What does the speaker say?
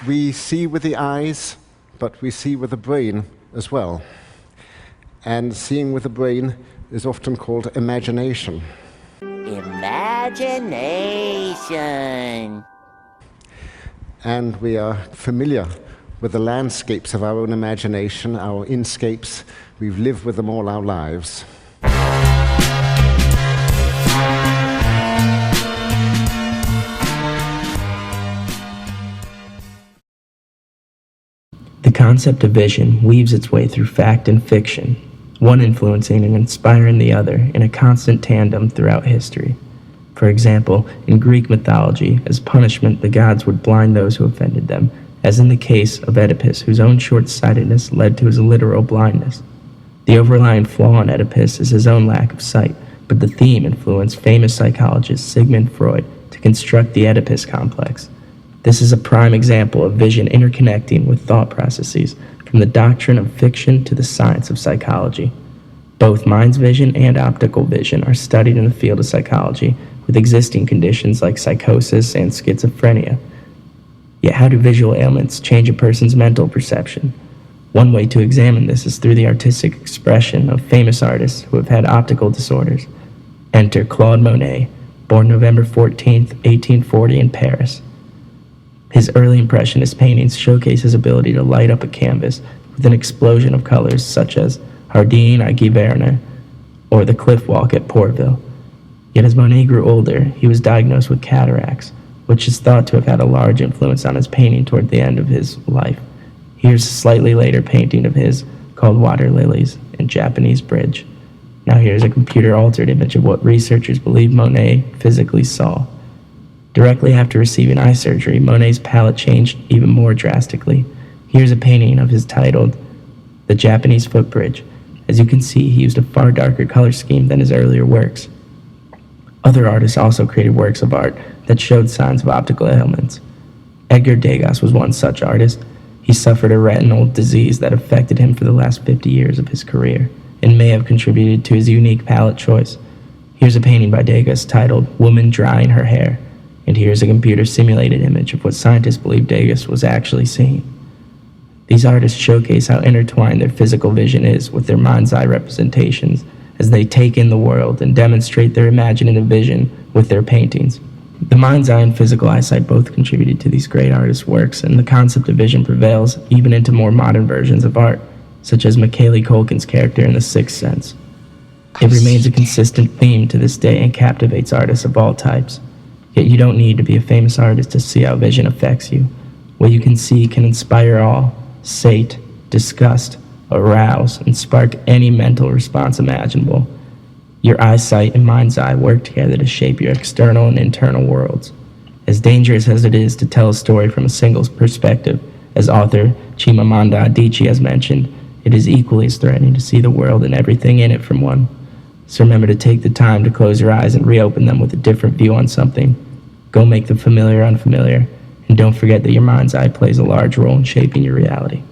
We see with the eyes, but we see with the brain as well. And seeing with the brain is often called imagination. Imagination. And we are familiar with the landscapes of our own imagination, our inscapes. We've lived with them all our lives. The concept of vision weaves its way through fact and fiction, one influencing and inspiring the other in a constant tandem throughout history. For example, in Greek mythology, as punishment, the gods would blind those who offended them, as in the case of Oedipus, whose own short-sightedness led to his literal blindness. The overlying flaw in Oedipus is his own lack of sight, but the theme influenced famous psychologist Sigmund Freud to construct the Oedipus complex. This is a prime example of vision interconnecting with thought processes, from the doctrine of fiction to the science of psychology. Both mind's vision and optical vision are studied in the field of psychology, with existing conditions like psychosis and schizophrenia. Yet how do visual ailments change a person's mental perception? One way to examine this is through the artistic expression of famous artists who have had optical disorders. Enter Claude Monet, born November 14, 1840 in Paris. His early Impressionist paintings showcase his ability to light up a canvas with an explosion of colors such as Jardin à Giverny or the Cliff Walk at Portville. Yet as Monet grew older, he was diagnosed with cataracts, which is thought to have had a large influence on his painting toward the end of his life. Here's a slightly later painting of his called Water Lilies and Japanese Bridge. Now here's a computer-altered image of what researchers believe Monet physically saw. Directly after receiving eye surgery, Monet's palette changed even more drastically. Here's a painting of his titled The Japanese Footbridge. As you can see, he used a far darker color scheme than his earlier works. Other artists also created works of art that showed signs of optical ailments. Edgar Degas was one such artist. He suffered a retinal disease that affected him for the last 50 years of his career and may have contributed to his unique palette choice. Here's a painting by Degas titled Woman Drying Her Hair. And here's a computer-simulated image of what scientists believe Degas was actually seeing. These artists showcase how intertwined their physical vision is with their mind's eye representations as they take in the world and demonstrate their imaginative vision with their paintings. The mind's eye and physical eyesight both contributed to these great artists' works, and the concept of vision prevails even into more modern versions of art, such as Macaulay Culkin's character in The Sixth Sense. It remains a consistent theme to this day and captivates artists of all types. Yet you don't need to be a famous artist to see how vision affects you. What you can see can inspire awe, sate, disgust, arouse, and spark any mental response imaginable. Your eyesight and mind's eye work together to shape your external and internal worlds. As dangerous as it is to tell a story from a single perspective, as author Chimamanda Adichie has mentioned, it is equally as threatening to see the world and everything in it from one. So remember to take the time to close your eyes and reopen them with a different view on something. Go make the familiar unfamiliar, and don't forget that your mind's eye plays a large role in shaping your reality.